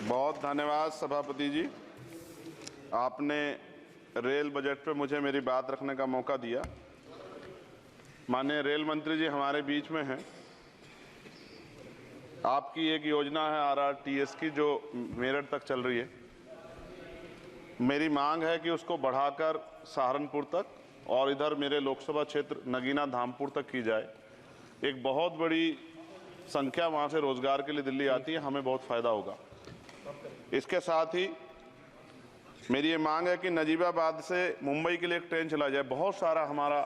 बहुत धन्यवाद सभापति जी, आपने रेल बजट पे मुझे मेरी बात रखने का मौका दिया। माननीय रेल मंत्री जी हमारे बीच में हैं। आपकी एक योजना है RRTS की जो मेरठ तक चल रही है। मेरी मांग है कि उसको बढ़ाकर सहारनपुर तक और इधर मेरे लोकसभा क्षेत्र नगीना धामपुर तक की जाए। एक बहुत बड़ी संख्या वहाँ से रोजगार के लिए दिल्ली आती है, हमें बहुत फायदा होगा। इसके साथ ही मेरी ये मांग है कि नजीबाबाद से मुंबई के लिए एक ट्रेन चला जाए। बहुत सारा हमारा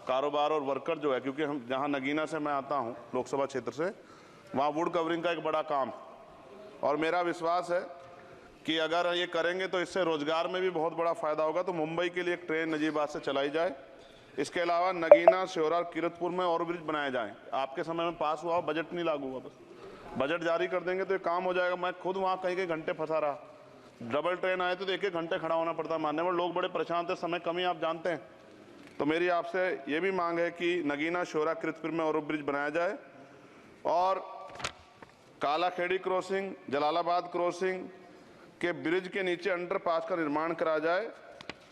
कारोबार और वर्कर जो है, क्योंकि हम जहाँ नगीना से मैं आता हूँ लोकसभा क्षेत्र से, वहाँ वुड कवरिंग का एक बड़ा काम है और मेरा विश्वास है कि अगर ये करेंगे तो इससे रोजगार में भी बहुत बड़ा फायदा होगा। तो मुंबई के लिए एक ट्रेन नजीबाबाद से चलाई जाए। इसके अलावा नगीना, श्योरा, किरतपुर में और ब्रिज बनाए जाएं। आपके समय में पास हुआ, बजट नहीं लागू हुआ, बस बजट जारी कर देंगे तो ये काम हो जाएगा। मैं खुद वहाँ कई घंटे फंसा रहा। डबल ट्रेन आए तो 1-1 घंटे खड़ा होना पड़ता है। मान्यवर लोग बड़े परेशान थे, समय कमी आप जानते हैं। तो मेरी आपसे ये भी मांग है कि नगीना, श्योरा, किरतपुर में और ब्रिज बनाया जाए और कालाखेड़ी क्रॉसिंग, जलालाबाद क्रॉसिंग के ब्रिज के नीचे अंडरपास का निर्माण करा जाए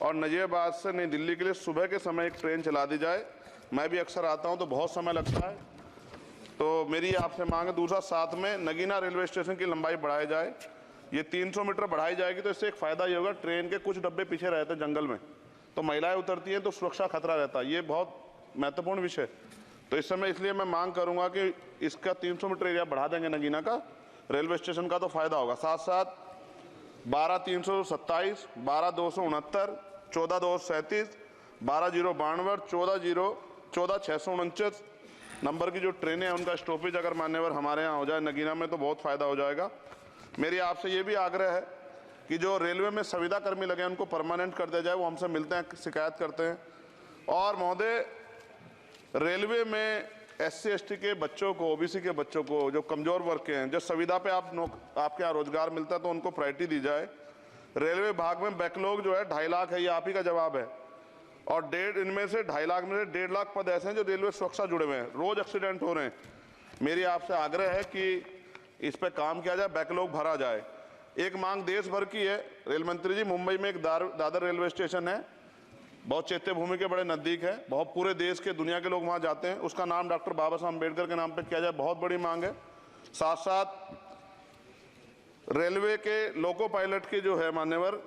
और नजीबाबाद से नई दिल्ली के लिए सुबह के समय एक ट्रेन चला दी जाए। मैं भी अक्सर आता हूं तो बहुत समय लगता है, तो मेरी आपसे मांग है। दूसरा, साथ में नगीना रेलवे स्टेशन की लंबाई बढ़ाई जाए। ये 300 मीटर बढ़ाई जाएगी तो इससे एक फायदा ये होगा, ट्रेन के कुछ डब्बे पीछे रहते हैं जंगल में, तो महिलाएं उतरती हैं तो सुरक्षा खतरा रहता है। ये बहुत महत्वपूर्ण विषय। तो इस समय इसलिए मैं मांग करूंगा कि इसका 300 मीटर एरिया बढ़ा देंगे नगीना का रेलवे स्टेशन का, तो फायदा होगा। साथ साथ 12-327, 12-269, 14-237, 12-092, 14-649 नंबर की जो ट्रेनें हैं उनका स्टॉपेज अगर मान्यवर हमारे यहाँ हो जाए नगीना में तो बहुत फायदा हो जाएगा। मेरी आपसे ये भी आग्रह है कि जो रेलवे में संविदा कर्मी लगे हैं उनको परमानेंट कर दिया जाए। वो हमसे मिलते हैं, शिकायत करते हैं। और महोदय, रेलवे में SC/ST के बच्चों को, OBC के बच्चों को, जो कमजोर वर्ग के हैं, जो संविदा पे आपके यहाँ रोजगार मिलता है तो उनको प्रायोरिटी दी जाए। रेलवे विभाग में बैकलॉग जो है 2.5 लाख है, ये आप ही का जवाब है। और इनमें से 2.5 लाख में से 1.5 लाख पद ऐसे हैं जो रेलवे सुरक्षा जुड़े हुए हैं। रोज एक्सीडेंट हो रहे हैं। मेरी आपसे आग्रह है कि इस पर काम किया जाए, बैकलॉग भरा जाए। एक मांग देश भर की है रेल मंत्री जी। मुंबई में एक दादर रेलवे स्टेशन है, बहुत चैत्य भूमि के बड़े नजदीक है, बहुत पूरे देश के, दुनिया के लोग वहां जाते हैं। उसका नाम डॉक्टर बाबा साहब अम्बेडकर के नाम पे किया जाए, बहुत बड़ी मांग है। साथ साथ रेलवे के लोको पायलट के जो है मान्यवर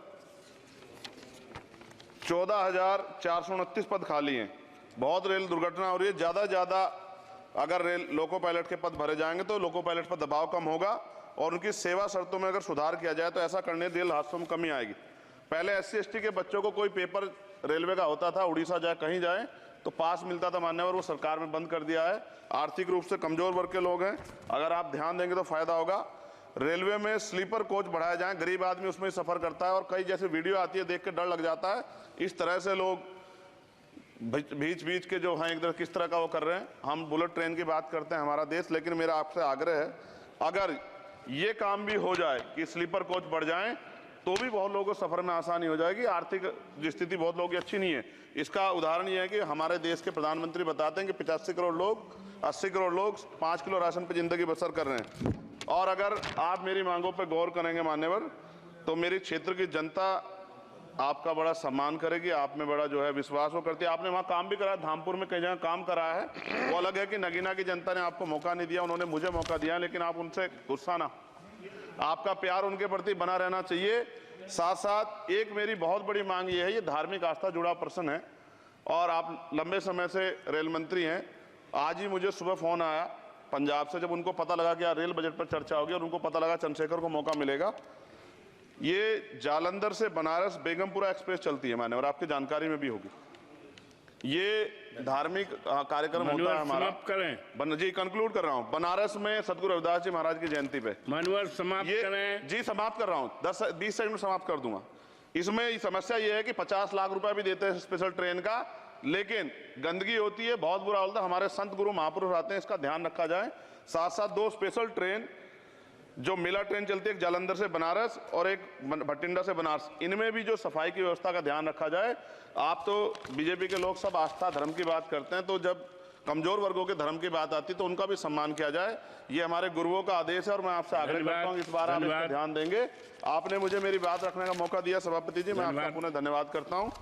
14,429 पद खाली हैं। बहुत रेल दुर्घटना हो रही है। ज्यादा अगर रेल लोको पायलट के पद भरे जाएंगे तो लोको पायलट पर दबाव कम होगा और उनकी सेवा शर्तों में अगर सुधार किया जाए तो ऐसा करने रेल हादसों में कमी आएगी। पहले SC/ST के बच्चों को कोई पेपर रेलवे का होता था, उड़ीसा जाए कहीं जाए तो पास मिलता था मान्यवर, वो सरकार ने बंद कर दिया है। आर्थिक रूप से कमजोर वर्ग के लोग हैं, अगर आप ध्यान देंगे तो फायदा होगा। रेलवे में स्लीपर कोच बढ़ाया जाए, गरीब आदमी उसमें सफर करता है और कई जैसे वीडियो आती है देख के डर लग जाता है। इस तरह से लोग बीच के जो हैं इधर किस तरह का वो कर रहे हैं। हम बुलेट ट्रेन की बात करते हैं हमारा देश, लेकिन मेरा आपसे आग्रह है अगर ये काम भी हो जाए कि स्लीपर कोच बढ़ जाएं तो भी बहुत लोगों को सफर में आसानी हो जाएगी। आर्थिक स्थिति बहुत लोगों की अच्छी नहीं है। इसका उदाहरण ये है कि हमारे देश के प्रधानमंत्री बताते हैं कि 85 करोड़ लोग, 80 करोड़ लोग 5 किलो राशन पर जिंदगी बसर कर रहे हैं। और अगर आप मेरी मांगों पर गौर करेंगे मान्यवर, तो मेरी क्षेत्र की जनता आपका बड़ा सम्मान करेगी, आप में बड़ा जो है विश्वास वो करती है। आपने वहाँ काम भी करा, धामपुर में कई जगह काम करा है। वो अलग है कि नगीना की जनता ने आपको मौका नहीं दिया, उन्होंने मुझे मौका दिया, लेकिन आप उनसे गुस्सा ना, आपका प्यार उनके प्रति बना रहना चाहिए। साथ साथ एक मेरी बहुत बड़ी मांग ये है, ये धार्मिक आस्था जुड़ा प्रश्न है और आप लंबे समय से रेल मंत्री हैं। आज ही मुझे सुबह फोन आया पंजाब से, जब उनको पता लगा कि यार रेल बजट पर चर्चा होगी और उनको पता लगा चंद्रशेखर को मौका मिलेगा। ये जालंधर से बनारस बेगमपुरा एक्सप्रेस चलती है मान्यवर, आपकी जानकारी में भी होगी। ये धार्मिक कार्यक्रम होता है हमारा। करें जी, कंक्लूड कर रहा हूँ। बनारस में सतगुरु रविदास जी महाराज की जयंती पे मानवर समाप्त करें जी। समाप्त कर रहा हूँ, 10-20 सेकंड में समाप्त कर दूंगा। इसमें समस्या ये है कि 50 लाख रुपया भी देते हैं स्पेशल ट्रेन का, लेकिन गंदगी होती है, बहुत बुरा होता है। हमारे संत गुरु महापुरुष आते हैं, इसका ध्यान रखा जाए। साथ साथ 2 स्पेशल ट्रेन जो मेला ट्रेन चलती है, एक जालंधर से बनारस और एक भटिंडा से बनारस, इनमें भी जो सफाई की व्यवस्था का ध्यान रखा जाए। आप तो बीजेपी के लोग सब आस्था धर्म की बात करते हैं, तो जब कमजोर वर्गों के धर्म की बात आती तो उनका भी सम्मान किया जाए। ये हमारे गुरुओं का आदेश है और मैं आपसे आग्रह करता हूँ इस बार आप इस पर ध्यान देंगे। आपने मुझे मेरी बात रखने का मौका दिया सभापति जी, मैं आपका पुनः धन्यवाद करता हूँ।